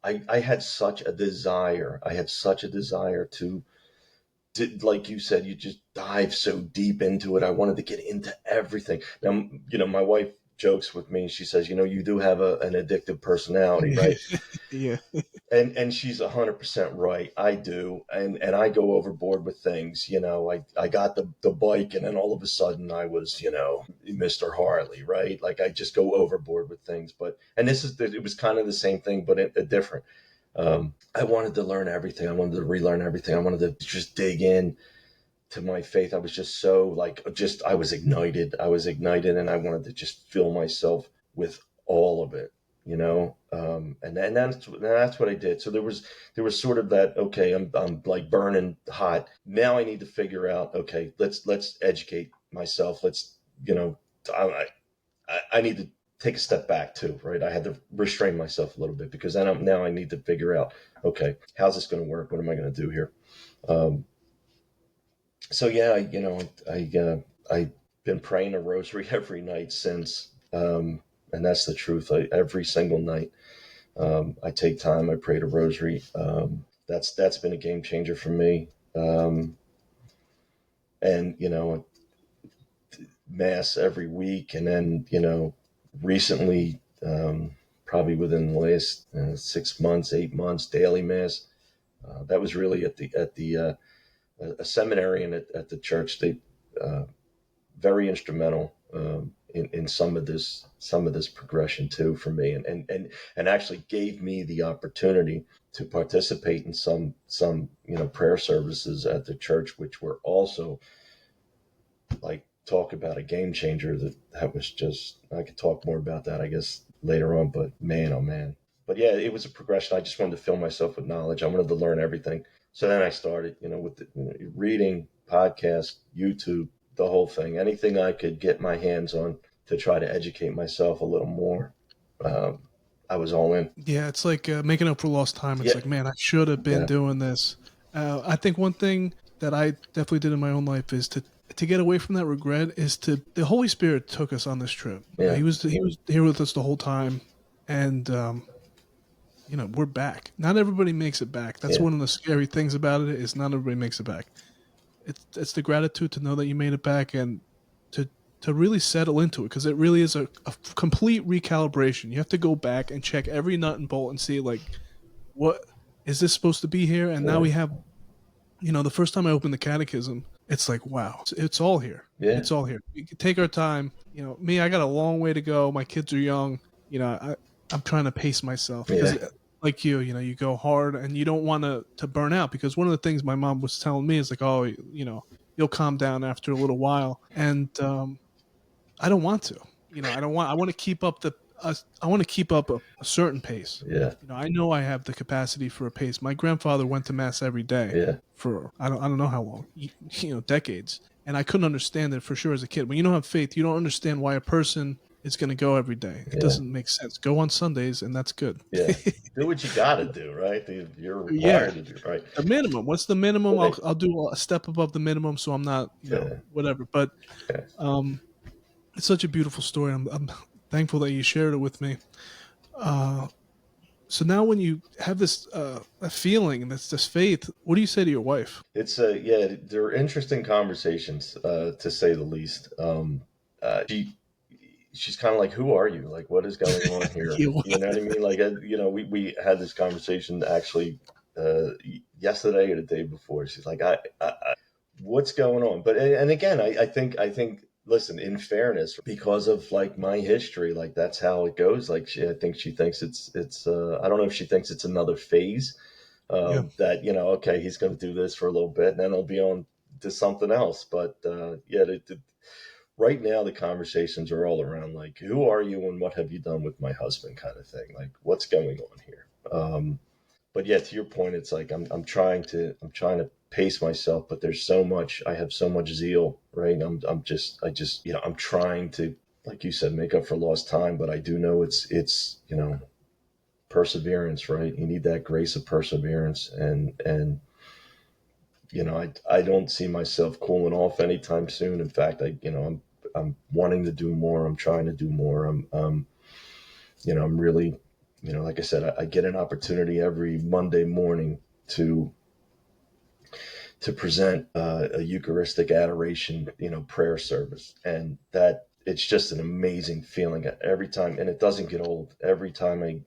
[SPEAKER 2] I had such a desire. I had such a desire to, like you said, you just dive so deep into it. I wanted to get into everything. Now, my wife jokes with me. She says, you do have an addictive personality, right?
[SPEAKER 1] Yeah.
[SPEAKER 2] And she's 100% right. I do, and I go overboard with things. I got the bike, and then all of a sudden I was, Mr. Harley, right? Like I just go overboard with things. And it was kind of the same thing, but different. I wanted to learn everything. I wanted to relearn everything. I wanted to just dig in to my faith. I was just so I was ignited. And I wanted to just fill myself with all of it, and that's what I did. So there was sort of that, okay, I'm like burning hot. Now I need to figure out, okay, let's educate myself. Let's, I, I need to take a step back too, right? I had to restrain myself a little bit, because now I need to figure out, okay, how's this going to work? What am I going to do here? Um, so yeah, I've been praying a rosary every night since, and that's the truth. Every single night, I take time. I pray the rosary. That's been a game changer for me. And mass every week, and then recently, probably within the last 6 months, 8 months, daily mass. That was really at the a seminary and at the church. They very instrumental, in some of this progression too for me, and actually gave me the opportunity to participate in some prayer services at the church, which were also, like, talk about a game changer. That was just, I could talk more about that, I guess, later on, but man, oh man. But yeah, it was a progression. I just wanted to fill myself with knowledge. I wanted to learn everything. So then I started, with reading, podcast, YouTube, the whole thing, anything I could get my hands on to try to educate myself a little more. Um, I was all in.
[SPEAKER 1] Yeah, it's like making up for lost time. It's
[SPEAKER 2] Yeah,
[SPEAKER 1] like, man, I should have been
[SPEAKER 2] yeah,
[SPEAKER 1] doing this. I think one thing that I definitely did in my own life is to get away from that regret. Is to the Holy Spirit took us on this trip.
[SPEAKER 2] yeah,
[SPEAKER 1] He was here with us the whole time, and we're back. Not everybody makes it back. That's
[SPEAKER 2] yeah,
[SPEAKER 1] one of the scary things about it, is not everybody makes it back. It's the gratitude to know that you made it back, and to to really settle into it, because it really is a complete recalibration. You have to go back and check every nut and bolt and see, like, what is this supposed to be here? And now
[SPEAKER 2] yeah,
[SPEAKER 1] we have, the first time I opened the catechism, it's like, wow, it's all here.
[SPEAKER 2] yeah,
[SPEAKER 1] It's all here. We can take our time. Me, I got a long way to go. My kids are young. I'm trying to pace myself, because
[SPEAKER 2] yeah,
[SPEAKER 1] like you go hard and you don't want to burn out, because one of the things my mom was telling me is like, oh, you'll calm down after a little while, and I don't want to. I don't want. I want to keep up I want to keep up a certain pace.
[SPEAKER 2] Yeah,
[SPEAKER 1] I know I have the capacity for a pace. My grandfather went to mass every day
[SPEAKER 2] yeah,
[SPEAKER 1] for I don't know how long, decades, and I couldn't understand it for sure as a kid. When you don't have faith, you don't understand why a person is going to go every day. It
[SPEAKER 2] yeah,
[SPEAKER 1] doesn't make sense. Go on Sundays, and that's good.
[SPEAKER 2] yeah. Do what you got to do, right? You're
[SPEAKER 1] Yeah,
[SPEAKER 2] required to do, right?
[SPEAKER 1] the minimum. What's the minimum? I'll
[SPEAKER 2] Right.
[SPEAKER 1] I'll do a step above the minimum, so I'm not
[SPEAKER 2] Yeah,
[SPEAKER 1] whatever. But
[SPEAKER 2] yeah.
[SPEAKER 1] um, it's such a beautiful story. I'm thankful that you shared it with me. Uh, so now, when you have this a feeling, this faith, what do you say to your wife?
[SPEAKER 2] It's yeah, they're interesting conversations, to say the least. She's kind of like, "Who are you? Like, what is going on here?"
[SPEAKER 1] You-
[SPEAKER 2] You know what I mean? Like, we had this conversation actually yesterday or the day before. She's like, "What's going on?" But and again, I think. Listen, in fairness, because of like my history, like that's how it goes. Like I think she thinks it's. I don't know if she thinks it's another phase,
[SPEAKER 1] yeah,
[SPEAKER 2] that okay, he's going to do this for a little bit and then he'll be on to something else. But yeah, right now the conversations are all around like, who are you and what have you done with my husband, kind of thing. Like, what's going on here? But yeah, to your point, it's like I'm trying to pace myself, but there's so much. I have so much zeal, right? I just I'm trying to, like you said, make up for lost time. But I do know it's perseverance, right? You need that grace of perseverance, and I don't see myself cooling off anytime soon. In fact, I'm wanting to do more. I'm trying to do more. I'm really, like I said, I get an opportunity every Monday morning to present a Eucharistic adoration, prayer service, and that it's just an amazing feeling every time, and it doesn't get old. Every time I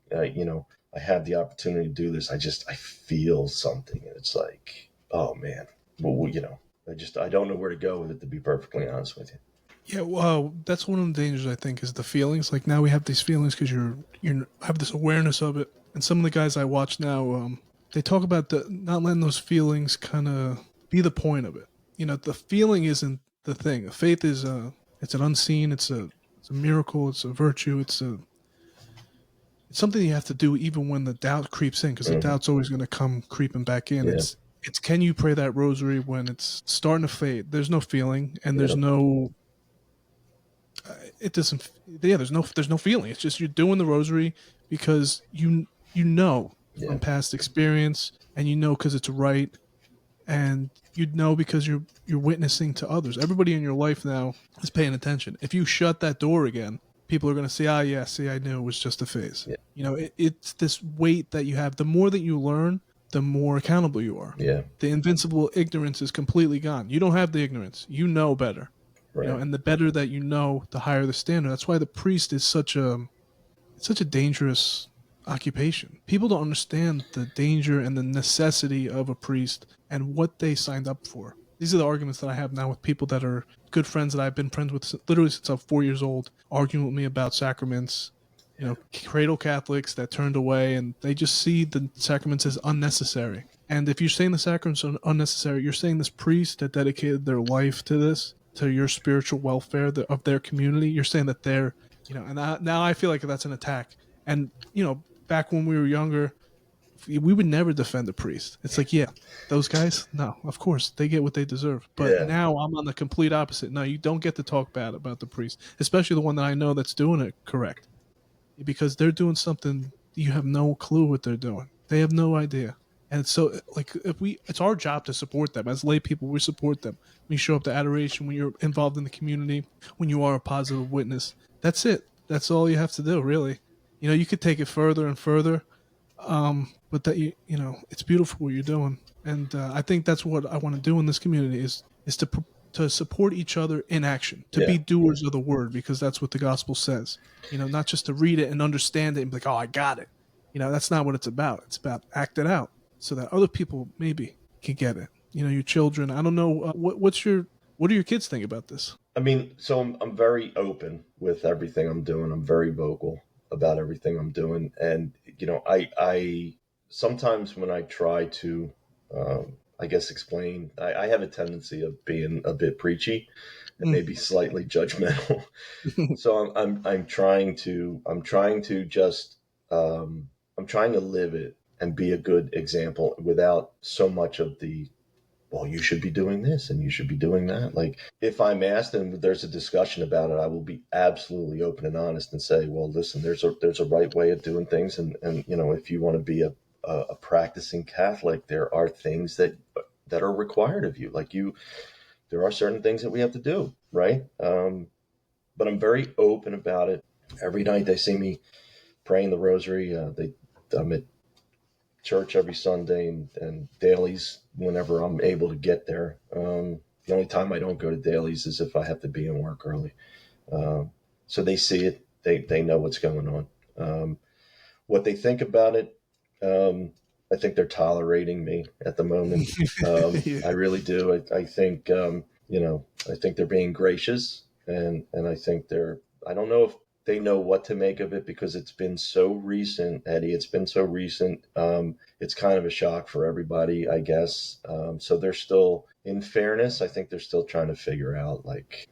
[SPEAKER 2] have the opportunity to do this, I feel something, and it's like, oh man, well, I don't know where to go with it, to be perfectly honest with you.
[SPEAKER 1] yeah. Well, that's one of the dangers, I think, is the feelings. Like, now we have these feelings because you have this awareness of it, and some of the guys I watch now, they talk about the not letting those feelings kind of be the point of it. The feeling isn't the thing. Faith is it's an unseen. It's a miracle. It's a virtue. It's something you have to do even when the doubt creeps in, because the
[SPEAKER 2] Hmm.
[SPEAKER 1] doubt's always going to come creeping back in.
[SPEAKER 2] Yeah,
[SPEAKER 1] It's can you pray that rosary when it's starting to fade? There's no feeling, and
[SPEAKER 2] yeah,
[SPEAKER 1] it doesn't. Yeah, there's no feeling. It's just you're doing the rosary because you know
[SPEAKER 2] yeah,
[SPEAKER 1] from past experience, and because it's right, and because you're witnessing to others. Everybody in your life now is paying attention. If you shut that door again, people are going to say, "Ah, yeah, see, I knew it was just a phase."
[SPEAKER 2] yeah,
[SPEAKER 1] It's this weight that you have. The more that you learn, the more accountable you are.
[SPEAKER 2] yeah.
[SPEAKER 1] The invincible ignorance is completely gone. You don't have the ignorance. You know better.
[SPEAKER 2] Right.
[SPEAKER 1] And the better that the higher the standard. That's why the priest is such a dangerous occupation. People don't understand the danger and the necessity of a priest and what they signed up for. These are the arguments that I have now with people that are good friends that I've been friends with literally since I'm 4 years old, arguing with me about sacraments. Cradle Catholics that turned away, and they just see the sacraments as unnecessary. And if you're saying the sacraments are unnecessary, you're saying this priest that dedicated their life to this, to your spiritual welfare of their community, you're saying that they're, and now I feel like that's an attack. And, back when we were younger, we would never defend a priest. It's like, yeah, those guys, no, of course, they get what they deserve. But
[SPEAKER 2] Yeah,
[SPEAKER 1] now I'm on the complete opposite. No, you don't get to talk bad about the priest, especially the one that I know that's doing it correct, because they're doing something you have no clue what they're doing. They have no idea. And so, like, it's our job to support them as lay people. We support them. When you show up to adoration, when you're involved in the community, when you are a positive witness. That's it. That's all you have to do, really. You could take it further and further, but that it's beautiful what you're doing, and I think that's what I want to do in this community is to support each other in action, to
[SPEAKER 2] yeah,
[SPEAKER 1] be doers of the word, because that's what the gospel says. Not just to read it and understand it and be like, oh, I got it. That's not what it's about. It's about act it out so that other people maybe can get it. Your children. I don't know what do your kids think about this?
[SPEAKER 2] I mean, so I'm very open with everything I'm doing. I'm very vocal. about everything I'm doing. And I sometimes when I try to, I guess, explain, I have a tendency of being a bit preachy and
[SPEAKER 1] Mm.
[SPEAKER 2] maybe slightly judgmental. So I'm trying to just I'm trying to live it and be a good example without so much of the, well, you should be doing this and you should be doing that. Like, if I'm asked and there's a discussion about it, I will be absolutely open and honest and say, well, listen, there's a right way of doing things, and if you want to be a practicing Catholic, there are things that are required of you. Like, there are certain things that we have to do, right? But I'm very open about it. Every night they see me praying the Rosary. I'm at church every Sunday and dailies whenever I'm able to get there. The only time I don't go to dailies is if I have to be in work early. So they see it. They know what's going on. What they think about it, I think they're tolerating me at the moment.
[SPEAKER 1] Yeah.
[SPEAKER 2] I really do. I think I think they're being gracious, and I think they're. I don't know if they know what to make of it because it's been so recent, Eddie. It's been so recent. It's kind of a shock for everybody, I guess. So they're still, in fairness, I think they're still trying to figure out like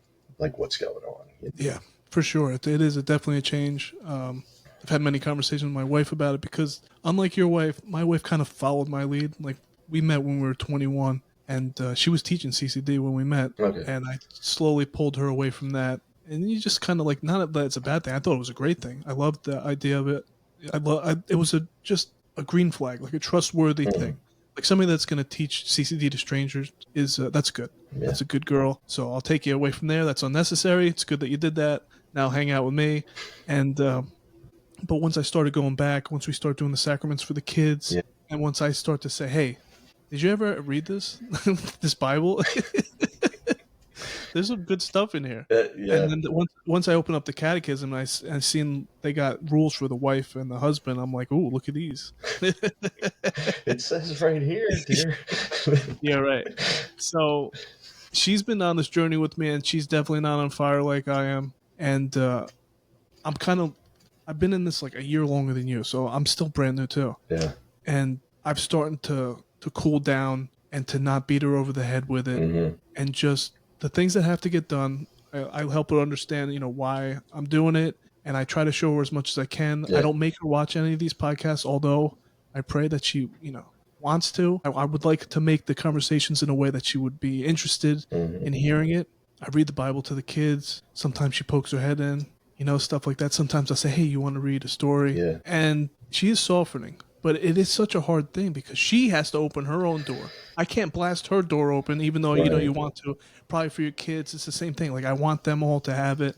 [SPEAKER 2] what's going on.
[SPEAKER 1] Yeah, for sure. It is definitely a change. I've had many conversations with my wife about it because, unlike your wife, my wife kind of followed my lead. Like, we met when we were 21, and she was teaching CCD when we met,
[SPEAKER 2] Okay.
[SPEAKER 1] and I slowly pulled her away from that. And you just kind of like, not that it's a bad thing. I thought it was a great thing. I loved the idea of it. It was just a green flag, like a trustworthy
[SPEAKER 2] Mhm.
[SPEAKER 1] thing. Like, somebody that's going to teach CCD to strangers is that's good.
[SPEAKER 2] Yeah.
[SPEAKER 1] That's a good girl. So I'll take you away from there. That's unnecessary. It's good that you did that. Now hang out with me. And but once I started going back, once we start doing the sacraments for the kids,
[SPEAKER 2] Yeah.
[SPEAKER 1] and once I start to say, "Hey, did you ever read this this Bible? There's some good stuff in here." And
[SPEAKER 2] Yeah.
[SPEAKER 1] then once I open up the catechism, and I seen they got rules for the wife and the husband. I'm like, "Ooh, look at these."
[SPEAKER 2] It says right here, dear.
[SPEAKER 1] Yeah, right. So she's been on this journey with me, and she's definitely not on fire like I am. And I'm kind of I've been in this like a year longer than you, so I'm still brand new too.
[SPEAKER 2] Yeah.
[SPEAKER 1] And I'm starting to cool down and to not beat her over the head with it,
[SPEAKER 2] Hmm.
[SPEAKER 1] and just the things that have to get done. I help her understand, why I'm doing it, and I try to show her as much as I can. I
[SPEAKER 2] Yeah.
[SPEAKER 1] don't make her watch any of these podcasts, although I pray that she, wants to. I would like to make the conversations in a way that she would be interested
[SPEAKER 2] Hmm.
[SPEAKER 1] in hearing it. I read the Bible to the kids. Sometimes she pokes her head in, stuff like that. Sometimes I say, "Hey, you want to read a story?"
[SPEAKER 2] Yeah.
[SPEAKER 1] And she is softening, but it is such a hard thing because she has to open her own door. I can't blast her door open, even though you
[SPEAKER 2] Right.
[SPEAKER 1] want to. Probably for your kids, it's the same thing. Like, I want them all to have it,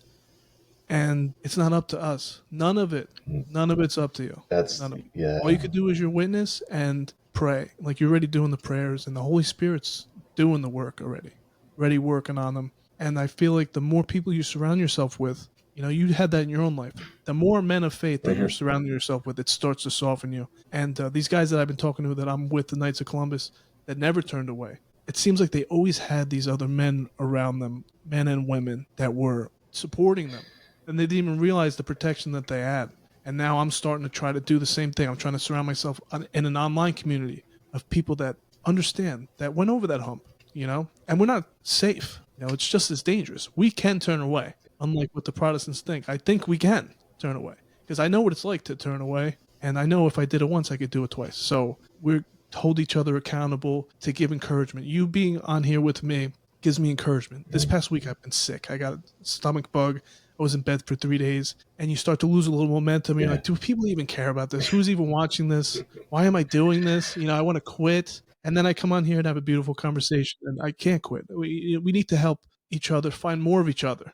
[SPEAKER 1] and it's not up to us. None of it's up to you.
[SPEAKER 2] That's
[SPEAKER 1] None of it. All you
[SPEAKER 2] yeah.
[SPEAKER 1] could do is your witness and pray. Like, you're already doing the prayers, and the Holy Spirit's doing the work already working on them. And I feel like the more people you surround yourself with, you had that in your own life. The more men of faith that you're
[SPEAKER 2] Hmm.
[SPEAKER 1] surrounding yourself with, it starts to soften you. And these guys that I've been talking to, that I'm with, the Knights of Columbus, that never turned away. It seems like they always had these other men around them, men and women that were supporting them, and they didn't even realize the protection that they had. And now I'm starting to try to do the same thing. I'm trying to surround myself in an online community of people that understand, that went over that hump, and we're not safe. It's just as dangerous. We can turn away, unlike what the Protestants think. I think we can turn away because I know what it's like to turn away. And I know if I did it once, I could do it twice. So we're hold each other accountable to give encouragement. You being on here with me gives me encouragement. This past week, I've been sick. I got a stomach bug. I was in bed for 3 days, and you start to lose a little momentum. You're
[SPEAKER 2] Yeah.
[SPEAKER 1] like, do people even care about this? Who's even watching this? Why am I doing this? I want to quit. And then I come on here and have a beautiful conversation, and I can't quit. We need to help each other, find more of each other,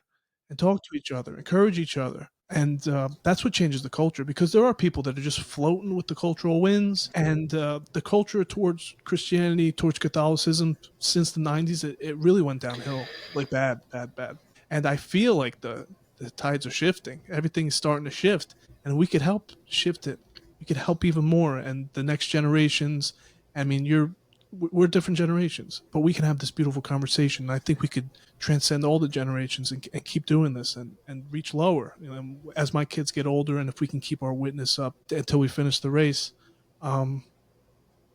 [SPEAKER 1] and talk to each other, encourage each other. And that's what changes the culture, because there are people that are just floating with the cultural winds, and the culture towards Christianity, towards Catholicism since the 90s, it really went downhill, like bad, bad, bad. And I feel like the tides are shifting. Everything's starting to shift, and we could help shift it. We could help even more, and the next generations. I mean, you're we're different generations, but we can have this beautiful conversation. And I think we could transcend all the generations and keep doing this and reach lower. You know, as my kids get older, and if we can keep our witness up until we finish the race, um,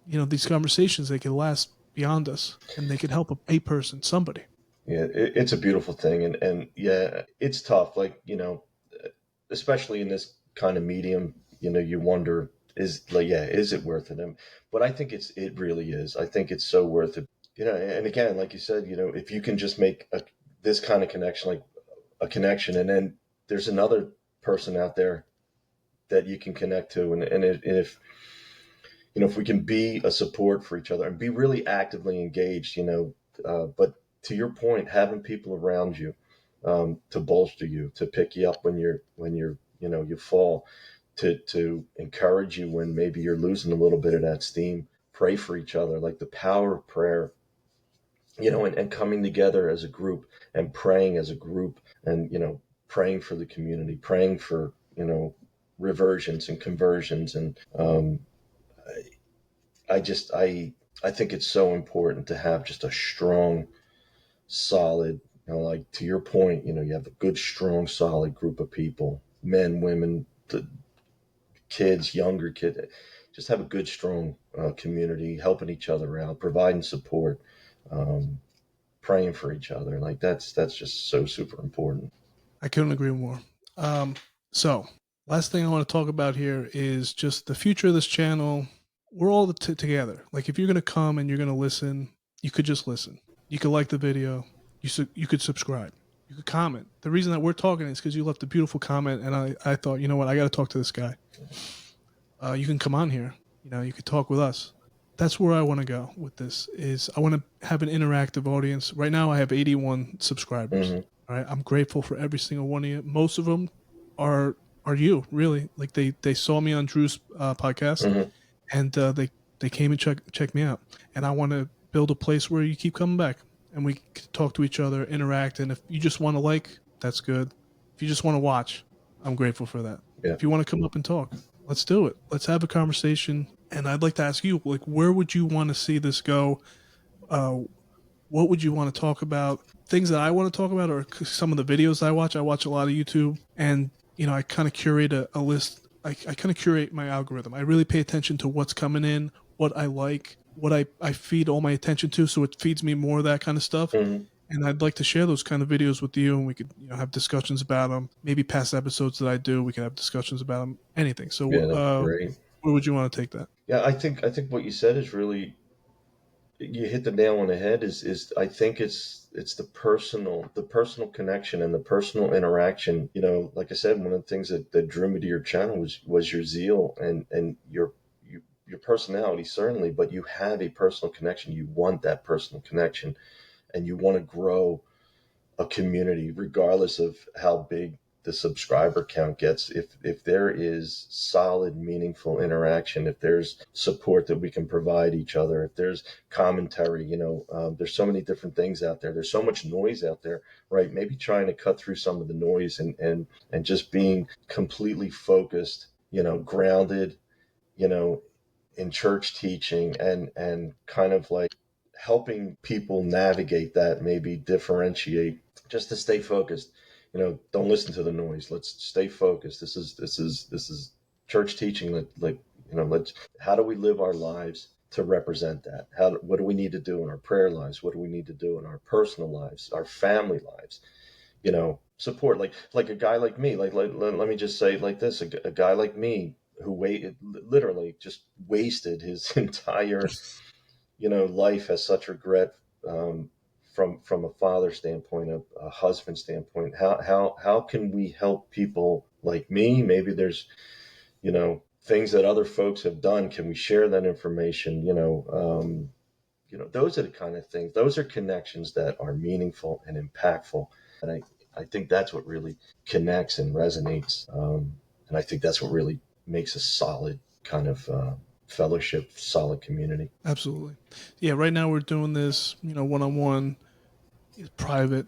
[SPEAKER 1] you know, these conversations, they can last beyond us, and they can help a person, somebody.
[SPEAKER 2] Yeah, it's a beautiful thing, and yeah, it's tough. Like, especially in this kind of medium, you wonder, is it worth it? But I think it really is. I think it's so worth it. And again, like you said, if you can just make this kind of connection, like a connection, and then there's another person out there that you can connect to, and if we can be a support for each other and be really actively engaged, but to your point, having people around you, to bolster you, to pick you up when you fall, to encourage you when maybe you're losing a little bit of that steam, pray for each other, like the power of prayer, and coming together as a group and praying as a group, and praying for the community, praying for reversions and conversions, and I think it's so important to have just a strong, solid, like to your point, you have a good, strong, solid group of people, men, women, the kids, younger kids, just have a good, strong community, helping each other out, providing support, um, praying for each other. Like that's just so super important.
[SPEAKER 1] I couldn't agree more. Um, so, last thing I want to talk about here is just the future of this channel. We're all together. Like, if you're going to come and you're going to listen, you could just listen. You could like the video. You could subscribe. You could comment. The reason that we're talking is because you left a beautiful comment, and I thought, you know what, I got to talk to this guy. You can come on here. You know, you could talk with us. That's where I want to go with this. Is I want to have an interactive audience. Right now, I have 81 subscribers.
[SPEAKER 2] Mm-hmm.
[SPEAKER 1] All right, I'm grateful for every single one of you. Most of them are you, really. Like, they saw me on Drew's podcast,
[SPEAKER 2] Mm-hmm.
[SPEAKER 1] and they came and check me out. And I want to build a place where you keep coming back, and we can talk to each other, interact. And if you just want to like, that's good. If you just want to watch, I'm grateful for that.
[SPEAKER 2] Yeah.
[SPEAKER 1] If you want to come up and talk, let's do it. Let's have a conversation. And I'd like to ask you, like, where would you want to see this go? What would you want to talk about? Things that I want to talk about are some of the videos I watch. I watch a lot of YouTube, and I kind of curate a list. I kind of curate my algorithm. I really pay attention to what's coming in, what I like, what I feed all my attention to, so it feeds me more of that kind of stuff.
[SPEAKER 2] Mm-hmm.
[SPEAKER 1] And I'd like to share those kind of videos with you, and we could have discussions about them. Maybe past episodes that I do, we can have discussions about them. Anything. So,
[SPEAKER 2] Yeah, that'd be great.
[SPEAKER 1] where would you want to take that?
[SPEAKER 2] Yeah, I think what you said is really, you hit the nail on the head. Is I think it's the personal connection and the personal interaction. Like I said, one of the things that drew me to your channel was your zeal and your personality, certainly, but you have a personal connection. You want that personal connection, and you want to grow a community regardless of how big the subscriber count gets. If there is solid, meaningful interaction, if there's support that we can provide each other, if there's commentary, there's so many different things out there. There's so much noise out there, right? Maybe trying to cut through some of the noise and just being completely focused, grounded, you know, in church teaching, and kind of like helping people navigate that, maybe differentiate, just to stay focused. Don't listen to the noise. Let's stay focused. This is church teaching. Let's how do we live our lives to represent that? What do we need to do in our prayer lives? What do we need to do in our personal lives, our family lives? Support, like a guy like me. Let me just say it like this: a guy like me who literally just wasted his entire life, has such regret, from a father standpoint, a husband standpoint. How can we help people like me? Maybe there's things that other folks have done. Can we share that information? Those are the kind of things. Those are connections that are meaningful and impactful. And I think that's what really connects and resonates. And I think that's what really makes a solid kind of fellowship, solid community.
[SPEAKER 1] Absolutely. Yeah, right now we're doing this, one-on-one, private.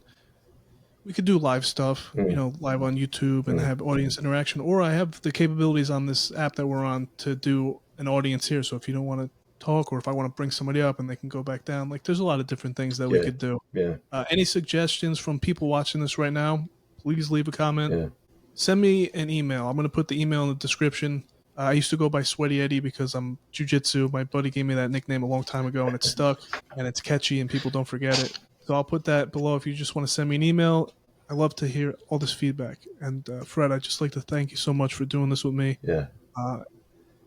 [SPEAKER 1] We could do live stuff,
[SPEAKER 2] Mm.
[SPEAKER 1] live on YouTube and
[SPEAKER 2] Mm.
[SPEAKER 1] have audience interaction. Or I have the capabilities on this app that we're on to do an audience here. So if you don't want to talk, or if I want to bring somebody up and they can go back down. Like, there's a lot of different things that we
[SPEAKER 2] Yeah,
[SPEAKER 1] could do.
[SPEAKER 2] yeah,
[SPEAKER 1] Any suggestions from people watching this right now? Please leave a comment.
[SPEAKER 2] yeah.
[SPEAKER 1] Send me an email. I'm going to put the email in the description. I used to go by Sweaty Eddie because I'm jujitsu. My buddy gave me that nickname a long time ago, and it's stuck, and it's catchy, and people don't forget it. So I'll put that below if you just want to send me an email. I love to hear all this feedback. And Fred, I'd just like to thank you so much for doing this with me.
[SPEAKER 2] Yeah.
[SPEAKER 1] Uh,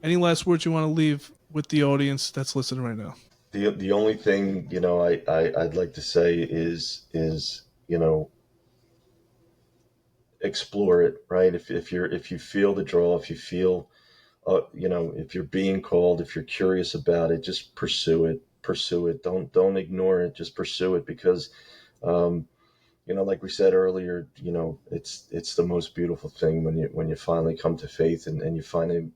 [SPEAKER 1] any last words you want to leave with the audience that's listening right now?
[SPEAKER 2] The only thing, I'd like to say is explore it, right? If you feel the draw, if you feel if you're being called, if you're curious about it, just pursue it. Don't ignore it. Just pursue it, because like we said earlier, it's the most beautiful thing when you finally come to faith, and you finally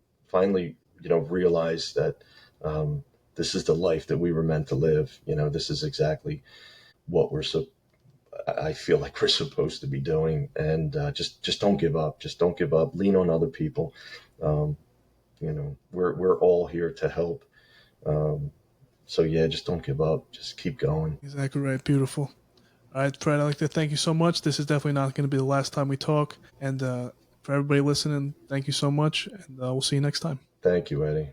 [SPEAKER 2] realize that this is the life that we were meant to live. This is exactly what I feel like we're supposed to be doing. And just don't give up. Just don't give up. Lean on other people. We're all here to help. So yeah, just don't give up. Just keep going.
[SPEAKER 1] Exactly right. Beautiful. All right, Fred, I'd like to thank you so much. This is definitely not going to be the last time we talk. And for everybody listening, thank you so much. And we'll see you next time.
[SPEAKER 2] Thank you, Eddie.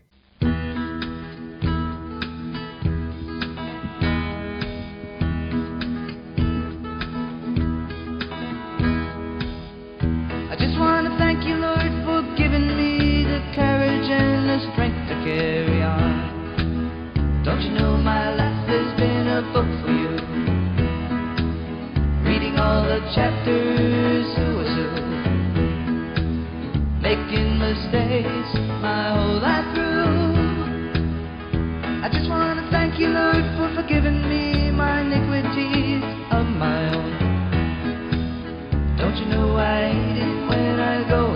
[SPEAKER 3] I just want to thank you, Lord, for giving me the courage and the strength to carry on. Don't you know my life has been a book for you? Reading all the chapters, making mistakes my whole life through. I just want to thank you, Lord, for forgiving me my iniquities of my own. Don't you know I hate it when I go